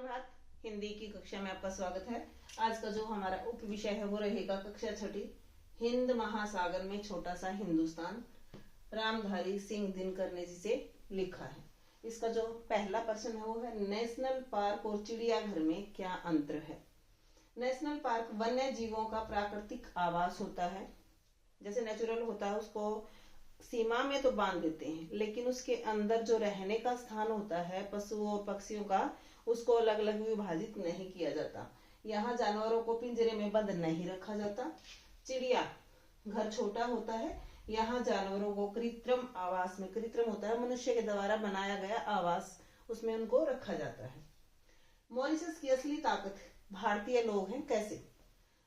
सुप्रभात। हिंदी की कक्षा में आपका स्वागत है। आज का जो हमारा उप विषय है वो रहेगा कक्षा छठी, हिंद महासागर में छोटा सा हिंदुस्तान, रामधारी सिंह दिनकर ने जिसे लिखा है। इसका जो पहला प्रश्न है वो है, नेशनल पार्क और चिड़ियाघर में क्या अंतर है। नेशनल पार्क वन्य जीवों का प्राकृतिक आवास होता है। जैसे नेचुरल होता है उसको सीमा में तो बांध देते हैं, लेकिन उसके अंदर जो रहने का स्थान होता है पशुओं और पक्षियों का, उसको अलग अलग विभाजित नहीं किया जाता। यहाँ जानवरों को पिंजरे में बंद नहीं रखा जाता। चिड़िया घर छोटा होता है, यहाँ जानवरों को कृत्रिम आवास में, कृत्रिम होता है मनुष्य के द्वारा बनाया गया आवास, उसमें उनको रखा जाता है। मॉरिशस की असली ताकत भारतीय लोग हैं। कैसे?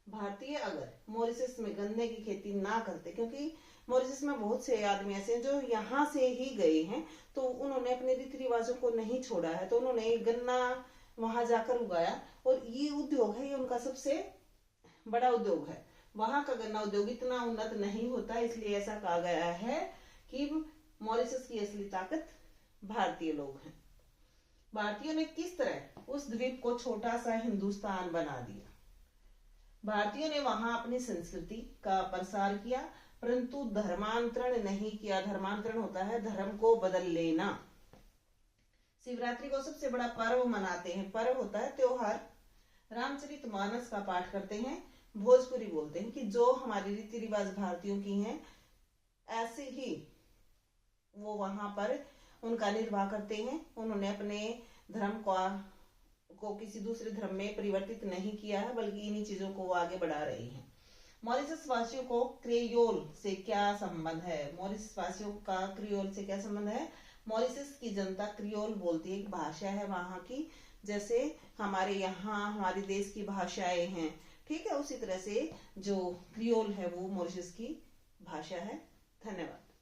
भारतीय अगर मॉरिशस में गन्ने की खेती ना करते, क्योंकि मॉरिशस में बहुत से आदमी ऐसे हैं जो यहाँ से ही गए हैं, तो उन्होंने अपने रीति रिवाजों को नहीं छोड़ा है, तो उन्होंने गन्ना वहां जाकर उगाया और ये उद्योग है, ये उनका सबसे बड़ा उद्योग है। वहां का गन्ना उद्योग इतना उन्नत नहीं होता, इसलिए ऐसा कहा गया है कि मॉरिशस की असली ताकत भारतीय लोग हैं। भारतीयों ने किस तरह उस द्वीप को छोटा सा हिंदुस्तान बना दिया। भारतीयों ने वहां अपनी संस्कृति का प्रसार किया, परंतु धर्मांतरण नहीं किया। धर्मांतरण होता है धर्म को बदल लेना। शिवरात्रि को सबसे बड़ा पर्व मनाते हैं, पर्व होता है त्योहार। रामचरितमानस का पाठ करते हैं, भोजपुरी बोलते हैं, कि जो हमारी रीति रिवाज भारतीयों की हैं ऐसे ही वो वहां पर उनका निर्वाह करते हैं। उन्होंने अपने धर्म को किसी दूसरे धर्म में परिवर्तित नहीं किया है, बल्कि इन्हीं चीजों को वो आगे बढ़ा रहे हैं। मॉरिशस वासियों को क्रियोल से क्या संबंध है? मॉरिशस वासियों का क्रियोल से क्या संबंध है? मॉरिशस की जनता क्रियोल बोलती है, एक भाषा है वहां की, जैसे हमारे यहाँ हमारे देश की भाषाएं हैं, ठीक है, उसी तरह से जो क्रियोल है वो मॉरिशस की भाषा है। धन्यवाद।